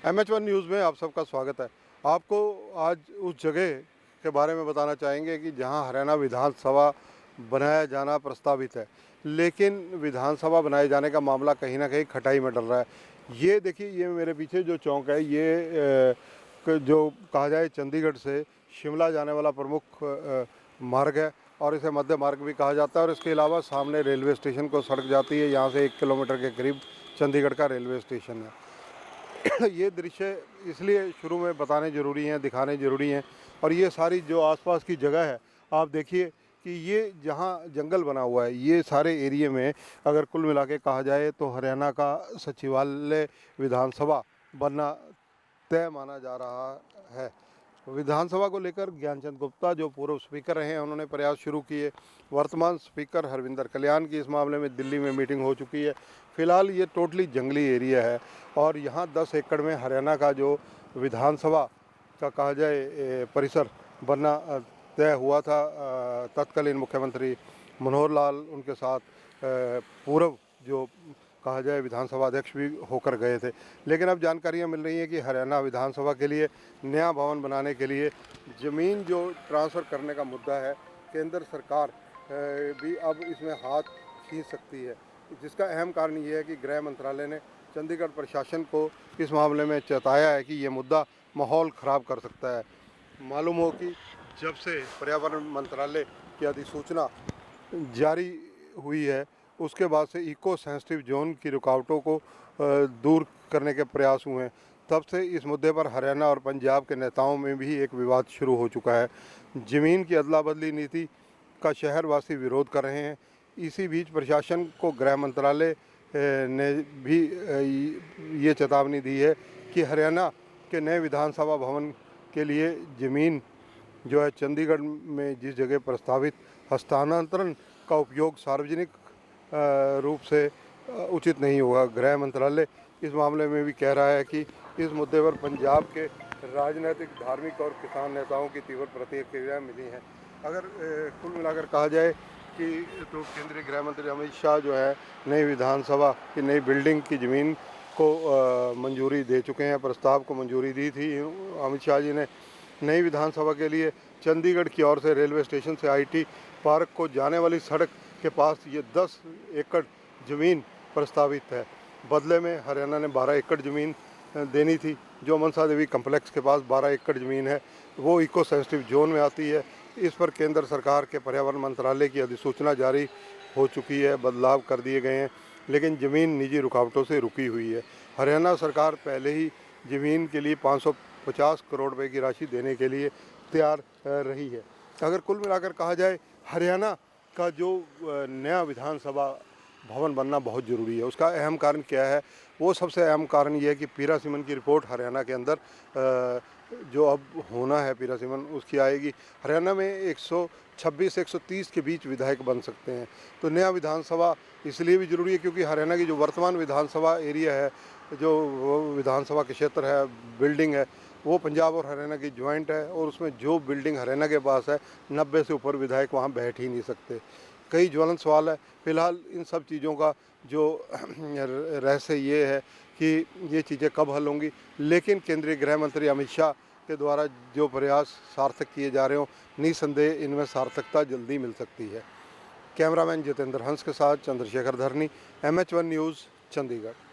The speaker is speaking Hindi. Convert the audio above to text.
MH1 न्यूज़ में आप सबका स्वागत है। आपको आज उस जगह के बारे में बताना चाहेंगे कि जहां हरियाणा विधानसभा बनाया जाना प्रस्तावित है, लेकिन विधानसभा बनाए जाने का मामला कहीं न कहीं खटाई में डल रहा है। ये देखिए, ये मेरे पीछे जो चौक है, ये जो कहा जाए चंडीगढ़ से शिमला जाने वाला प्रमुख मार्ग है और इसे मध्य मार्ग भी कहा जाता है। और इसके अलावा सामने रेलवे स्टेशन को सड़क जाती है, यहाँ से 1 किलोमीटर के करीब चंडीगढ़ का रेलवे स्टेशन है। ये दृश्य इसलिए शुरू में बताने ज़रूरी हैं, दिखाने ज़रूरी हैं। और ये सारी जो आसपास की जगह है, आप देखिए कि ये जहाँ जंगल बना हुआ है, ये सारे एरिए में अगर कुल मिला के कहा जाए तो हरियाणा का सचिवालय विधानसभा बनना तय माना जा रहा है। विधानसभा को लेकर ज्ञानचंद गुप्ता जो पूर्व स्पीकर रहे हैं, उन्होंने प्रयास शुरू किए। वर्तमान स्पीकर हरविंदर कल्याण की इस मामले में दिल्ली में मीटिंग हो चुकी है। फिलहाल ये टोटली जंगली एरिया है और यहाँ 10 एकड़ में हरियाणा का जो विधानसभा का कहा जाए परिसर बनना तय हुआ था। तत्कालीन मुख्यमंत्री मनोहर लाल उनके साथ पूर्व जो कहा जाए विधानसभा अध्यक्ष भी होकर गए थे। लेकिन अब जानकारियां मिल रही हैं कि हरियाणा विधानसभा के लिए नया भवन बनाने के लिए ज़मीन जो ट्रांसफ़र करने का मुद्दा है, केंद्र सरकार भी अब इसमें हाथ खींच सकती है। जिसका अहम कारण ये है कि गृह मंत्रालय ने चंडीगढ़ प्रशासन को इस मामले में चेताया है कि ये मुद्दा माहौल ख़राब कर सकता है। मालूम हो कि जब से पर्यावरण मंत्रालय की अधिसूचना जारी हुई है, उसके बाद से इको सेंसिटिव जोन की रुकावटों को दूर करने के प्रयास हुए हैं। तब से इस मुद्दे पर हरियाणा और पंजाब के नेताओं में भी एक विवाद शुरू हो चुका है। ज़मीन की अदला बदली नीति का शहरवासी विरोध कर रहे हैं। इसी बीच प्रशासन को गृह मंत्रालय ने भी ये चेतावनी दी है कि हरियाणा के नए विधानसभा भवन के लिए ज़मीन जो है चंडीगढ़ में जिस जगह प्रस्तावित हस्तांतरण का उपयोग सार्वजनिक रूप से उचित नहीं होगा। गृह मंत्रालय इस मामले में भी कह रहा है कि इस मुद्दे पर पंजाब के राजनीतिक, धार्मिक और किसान नेताओं की तीव्र प्रतिक्रिया मिली है। अगर कुल मिलाकर कहा जाए कि तो केंद्रीय गृह मंत्री अमित शाह जो है नई विधानसभा की नई बिल्डिंग की ज़मीन को मंजूरी दे चुके हैं। प्रस्ताव को मंजूरी दी थी अमित शाह जी ने। नई विधानसभा के लिए चंडीगढ़ की ओर से रेलवे स्टेशन से IT पार्क को जाने वाली सड़क के पास ये 10 एकड़ ज़मीन प्रस्तावित है। बदले में हरियाणा ने 12 एकड़ ज़मीन देनी थी। जो मनसा देवी कम्प्लेक्स के पास 12 एकड़ ज़मीन है, वो इको सेंसिटिव जोन में आती है। इस पर केंद्र सरकार के पर्यावरण मंत्रालय की अधिसूचना जारी हो चुकी है, बदलाव कर दिए गए हैं, लेकिन ज़मीन निजी रुकावटों से रुकी हुई है। हरियाणा सरकार पहले ही ज़मीन के लिए 550 करोड़ रुपए की राशि देने के लिए तैयार रही है। अगर कुल मिलाकर कहा जाए, हरियाणा का जो नया विधानसभा भवन बनना बहुत ज़रूरी है। उसका अहम कारण क्या है? वो सबसे अहम कारण ये है कि पीरासिमन की रिपोर्ट हरियाणा के अंदर जो अब होना है पीरासिमन उसकी आएगी। हरियाणा में 126 से 130 के बीच विधायक बन सकते हैं। तो नया विधानसभा इसलिए भी ज़रूरी है क्योंकि हरियाणा की जो वर्तमान विधानसभा एरिया है, जो विधानसभा के क्षेत्र है, बिल्डिंग है, वो पंजाब और हरियाणा की ज्वाइंट है। और उसमें जो बिल्डिंग हरियाणा के पास है, 90 से ऊपर विधायक वहाँ बैठ ही नहीं सकते। कई ज्वलंत सवाल है। फिलहाल इन सब चीज़ों का जो रहस्य ये है कि ये चीज़ें कब हल होंगी, लेकिन केंद्रीय गृह मंत्री अमित शाह के द्वारा जो प्रयास सार्थक किए जा रहे हों, निसंदेह इनमें सार्थकता जल्दी मिल सकती है। कैमरामैन जितेंद्र हंस के साथ चंद्रशेखर धरनी, MH1 न्यूज़, चंडीगढ़।